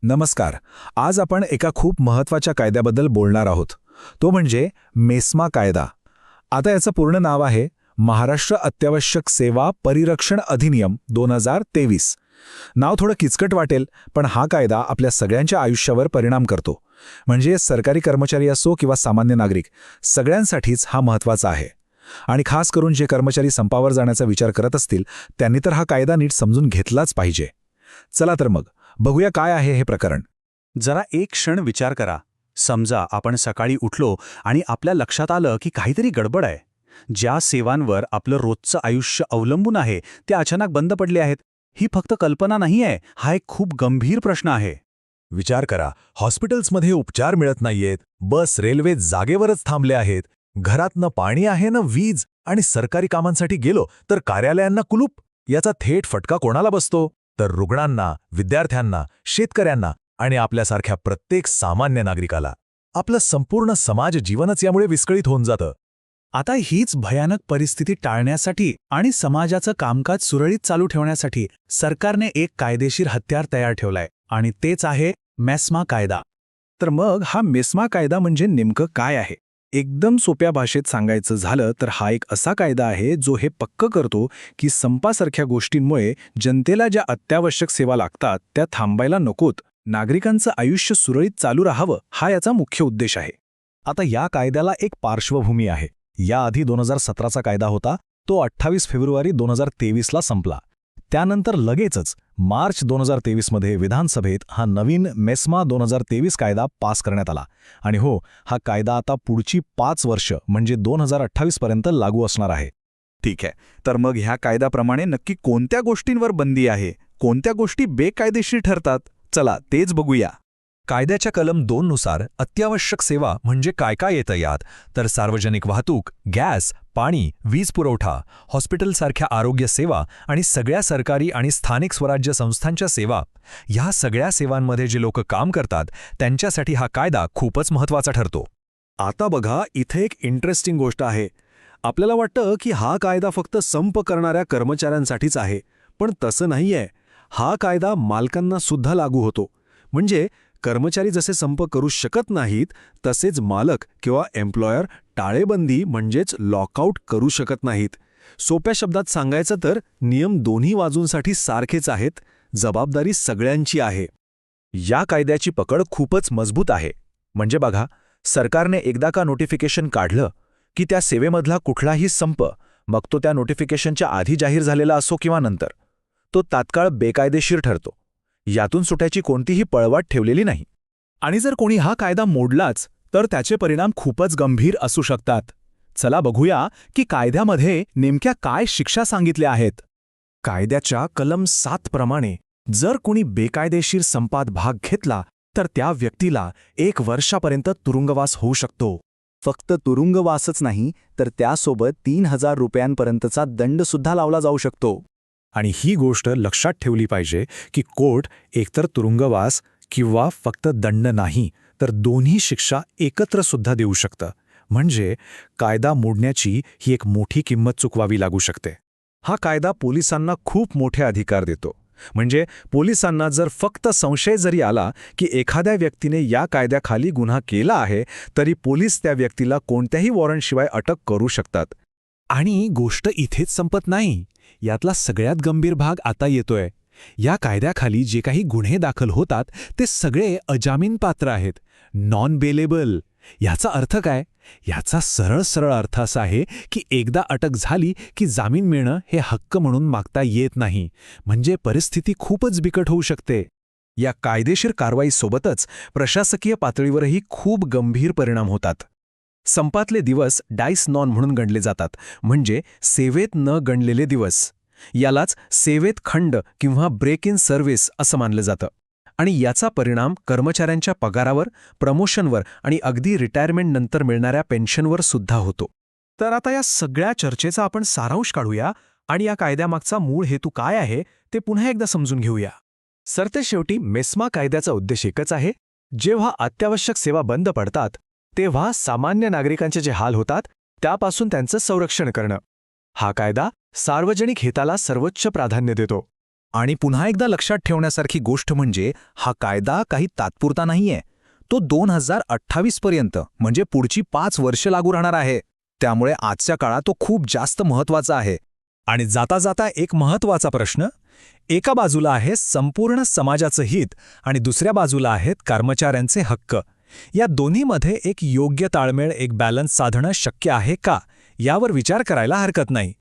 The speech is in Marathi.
नमस्कार. आज आपण एका खूप महत्त्वाच्या कायद्याबद्दल बोलणार आहोत. तो म्हणजे मेस्मा कायदा. आता याचं पूर्ण नाव आहे महाराष्ट्र अत्यावश्यक सेवा परिरक्षण अधिनियम 2023. नाव थोडं किचकट वाटेल, पण हा कायदा आपल्या सगळ्यांच्या आयुष्यावर परिणाम करतो. म्हणजे सरकारी कर्मचारी असो किंवा सामान्य नागरिक, सगळ्यांसाठीच हा महत्त्वाचा आहे. आणि खास करून जे कर्मचारी संपावर जाण्याचा विचार करत असतील, त्यांनी तर हा कायदा नीट समजून घेतलाच पाहिजे. चला तर मग बघूया काय आहे हे प्रकरण. जरा एक क्षण विचार करा. समजा आपण सकाळी उठलो आणि आपल्या लक्षात आलं की काहीतरी गडबड आहे. ज्या सेवांवर आपलं रोजचं आयुष्य अवलंबून आहे ते अचानक बंद पडले आहेत. ही फक्त कल्पना नाही आहे, हा एक खूप गंभीर प्रश्न आहे. विचार करा, हॉस्पिटल्समध्ये उपचार मिळत नाहीयेत, बस रेल्वे जागेवरच थांबले आहेत, घरात न पाणी आहे न वीज, आणि सरकारी कामांसाठी गेलो तर कार्यालयांना कुलूप. याचा थेट फटका कोणाला बसतो? तर रुग्णांना, विद्यार्थ्यांना, शेतकऱ्यांना आणि आपल्यासारख्या प्रत्येक सामान्य नागरिकाला. आपलं संपूर्ण समाज जीवनच यामुळे विस्कळीत होऊन जातं. आता हीच भयानक परिस्थिती टाळण्यासाठी आणि समाजाचं कामकाज सुरळीत चालू ठेवण्यासाठी सरकारने एक कायदेशीर हत्यार तयार ठेवलाय, आणि तेच आहे मेस्मा कायदा. तर मग हा मेस्मा कायदा म्हणजे नेमकं काय आहे? एकदम सोप्या भाषेत सांगायचं झालं तर हा एक असा कायदा आहे जो हे पक्कं करतो की संपासारख्या गोष्टींमुळे जनतेला ज्या अत्यावश्यक सेवा लागतात त्या थांबायला नकोत. नागरिकांचं आयुष्य सुरळीत चालू राहावं, हा याचा मुख्य उद्देश आहे. आता या कायद्याला एक पार्श्वभूमी आहे. याआधी 2017चा कायदा होता, तो 28 फेब्रुवारी 2023ला संपला. त्यानंतर लगेचच मार्च 2023मध्ये विधानसभेत हा नवीन मेस्मा 2023 कायदा पास करण्यात आला. आणि हो, हा कायदा आता पुढची 5 वर्ष म्हणजे 2028 पर्यंत लागू असणार आहे. ठीक आहे. तर मग ह्या कायद्याप्रमाणे नक्की कोणत्या गोष्टींवर बंदी आहे, कोणत्या गोष्टी बेकायदेशीर ठरतात? चला तेच बघूया. कायद्याच्या कलम 2 नुसार अत्यावश्यक सेवा म्हणजे काय काय येतं यात? तर सार्वजनिक वाहतूक, गॅस, पाणी, वीज पुरवठा, हॉस्पिटलसारख्या आरोग्य सेवा आणि सगळ्या सरकारी आणि स्थानिक स्वराज्य संस्थांच्या सेवा. ह्या सगळ्या सेवांमध्ये जे लोक काम करतात त्यांच्यासाठी हा कायदा खूपच महत्त्वाचा ठरतो. आता बघा, इथे एक इंटरेस्टिंग गोष्ट आहे. आपल्याला वाटतं की हा कायदा फक्त संप करणाऱ्या कर्मचाऱ्यांसाठीच आहे, पण तसं नाहीये. हा कायदा मालकांना सुद्धा लागू होतो. म्हणजे कर्मचारी जसे संप करू शकत नाहीत, तसेच मालक किंवा एम्प्लॉयर टाळेबंदी म्हणजेच लॉकआउट करू शकत नाहीत. सोप्या शब्दात सांगायचं तर नियम दोन्ही बाजूंसाठी सारखेच आहेत, जबाबदारी सगळ्यांची आहे. या कायद्याची पकड खूपच मजबूत आहे. म्हणजे बघा, सरकारने एकदा का नोटिफिकेशन काढलं की त्या सेवेमधला कुठलाही संप, मग तो त्या नोटिफिकेशनच्या आधी जाहीर झालेला असो किंवा नंतर, तो तात्काळ बेकायदेशीर ठरतो. यातून सुटायची कोणतीही पळवाट ठेवलेली नाही. आणि जर कोणी हा कायदा मोडलाच तर त्याचे परिणाम खूपच गंभीर असू शकतात. चला बघूया की कायद्यामध्ये नेमक्या काय शिक्षा सांगितल्या आहेत. कायद्याच्या कलम 7 प्रमाणे जर कोणी बेकायदेशीर संपात भाग घेतला तर त्या व्यक्तीला 1 वर्षापर्यंत तुरुंगवास होऊ शकतो. फक्त तुरुंगवासच नाही, तर त्यासोबत 3,000 रुपयांपर्यंतचा दंडसुद्धा लावला जाऊ शकतो. आणि ही गोष्ट लक्षात ठेवली पाहिजे की कोर्ट एकतर तुरुंगवास किंवा फक्त दंड नाही, तर दोन्ही शिक्षा एकत्र सुद्धा देऊ शकतं. म्हणजे कायदा मोडण्याची ही एक मोठी किंमत चुकवावी लागू शकते. हा कायदा पोलिसांना खूप मोठे अधिकार देतो. म्हणजे पोलिसांना जर फक्त संशय जरी आला की एखाद्या व्यक्तीने या कायद्याखाली गुन्हा केला आहे, तरी पोलीस त्या व्यक्तीला कोणत्याही वॉरंटशिवाय अटक करू शकतात. आणि गोष्ट इथेच संपत नाही. यातला सगळ्यात गंभीर भाग आता येतोय. या कायद्याखाली जे काही गुन्हे दाखल होतात ते सगळे अजामीनपात्र आहेत, नॉन बेलेबल. याचा अर्थ काय? याचा सरळ अर्थ असा आहे की एकदा अटक झाली की जामीन मिळणं हे हक्क म्हणून मागता येत नाही. म्हणजे परिस्थिती खूपच बिकट होऊ शकते. या कायदेशीर कारवाईसोबतच प्रशासकीय पातळीवरही खूप गंभीर परिणाम होतात. संपातले दिवस डाईस नॉन म्हणून गणले जातात, म्हणजे सेवेत न गणलेले दिवस. यालाच सेवेत खंड किंवा ब्रेक इन सर्व्हिस असं मानलं जातं. आणि याचा परिणाम कर्मचाऱ्यांच्या पगारावर, प्रमोशनवर आणि अगदी रिटायरमेंटनंतर मिळणाऱ्या पेन्शनवर सुद्धा होतो. तर आता या सगळ्या चर्चेचा आपण सारांश काढूया आणि या कायद्यामागचा मूळ हेतू काय आहे ते पुन्हा एकदा समजून घेऊया. सरतेशेवटी मेस्मा कायद्याचा उद्देश एकच आहे. जेव्हा अत्यावश्यक सेवा बंद पडतात तेव्हा सामान्य नागरिकांचे जे हाल होतात त्यापासून त्यांचं संरक्षण करणं. हा कायदा सार्वजनिक हिताला सर्वोच्च प्राधान्य देतो. आणि पुन्हा एकदा लक्षात ठेवण्यासारखी गोष्ट म्हणजे हा कायदा काही तात्पुरता नाहीये. तो 2028 पर्यंत म्हणजे पुढची 5 वर्ष लागू राहणार आहे. त्यामुळे आजच्या काळात तो खूप जास्त महत्वाचा आहे. आणि जाता जाता एक महत्वाचा प्रश्न, एका बाजूला आहे संपूर्ण समाजाचं हित आणि दुसऱ्या बाजूला आहेत कर्मचाऱ्यांचे हक्क. या दोन्हीमध्ये एक योग्य ताळमेळ, एक बॅलन्स साधणं शक्य आहे का, यावर विचार करायला हरकत नाही.